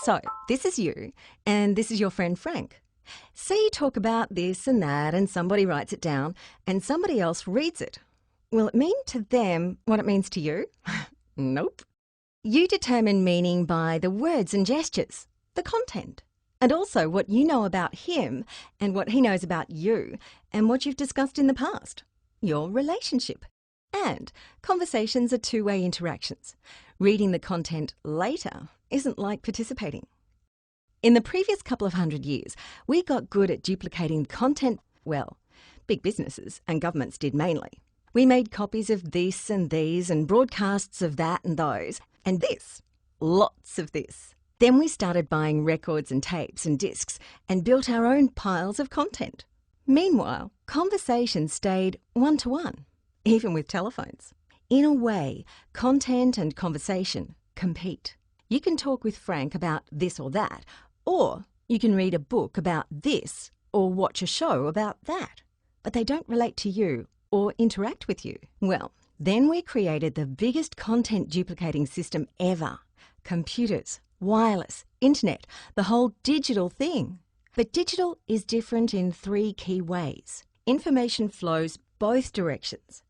So, this is you, and this is your friend Frank. Say you talk about this and that, and somebody writes it down, and somebody else reads it. Will it mean to them what it means to you? Nope. You determine meaning by the words and gestures, the content, and also what you know about him and what he knows about you and what you've discussed in the past, your relationship. And conversations are two-way interactions. Reading the content later isn't like participating. In the previous couple of 100 years, we got good at duplicating content. Well, big businesses and governments did mainly. We made copies of this and these and broadcasts of that and those, and this, lots of this. Then we started buying records and tapes and discs and built our own piles of content. Meanwhile, conversation stayed one-to-one, even with telephones. In a way, content and conversation compete. You can talk with Frank about this or that, or you can read a book about this or watch a show about that, but they don't relate to you or interact with you. Well, then we created the biggest content duplicating system ever. Computers, wireless, internet, the whole digital thing. But digital is different in 3 key ways. Information flows both directions.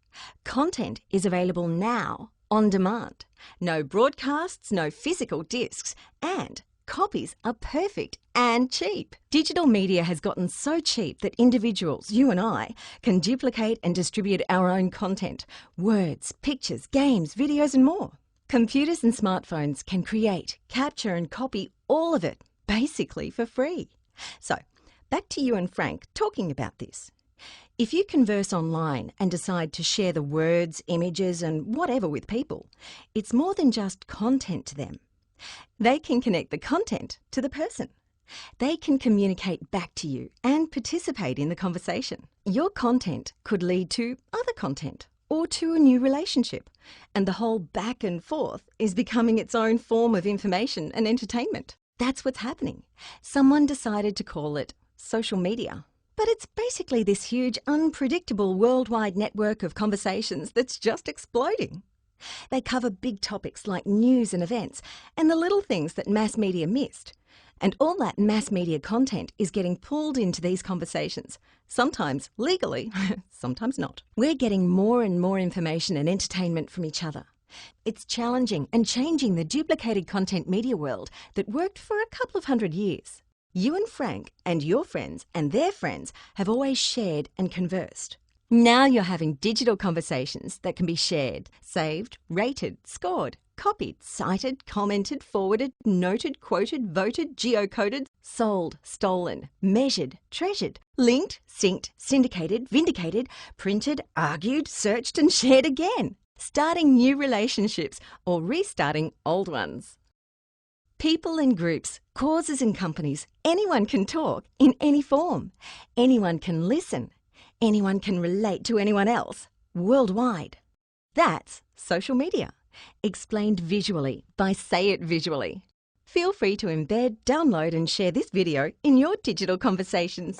Content is available now, on demand. No broadcasts, no physical discs, and copies are perfect and cheap. Digital media has gotten so cheap that individuals, you and I, can duplicate and distribute our own content. Words, pictures, games, videos and more. Computers and smartphones can create, capture and copy all of it, basically for free. So, back to you and Frank talking about this. If you converse online and decide to share the words, images and whatever with people, it's more than just content to them. They can connect the content to the person. They can communicate back to you and participate in the conversation. Your content could lead to other content or to a new relationship, and the whole back and forth is becoming its own form of information and entertainment. That's what's happening. Someone decided to call it social media. But it's basically this huge, unpredictable worldwide network of conversations that's just exploding. They cover big topics like news and events and the little things that mass media missed. And all that mass media content is getting pulled into these conversations, sometimes legally, sometimes not. We're getting more and more information and entertainment from each other. It's challenging and changing the duplicated content media world that worked for a couple of 100 years. You and Frank and your friends and their friends have always shared and conversed. Now you're having digital conversations that can be shared, saved, rated, scored, copied, cited, commented, forwarded, noted, quoted, voted, geocoded, sold, stolen, measured, treasured, linked, synced, syndicated, vindicated, printed, argued, searched and shared again. Starting new relationships or restarting old ones. People and groups, causes and companies, anyone can talk in any form. Anyone can listen. Anyone can relate to anyone else, worldwide. That's social media, explained visually by Say It Visually. Feel free to embed, download and share this video in your digital conversations.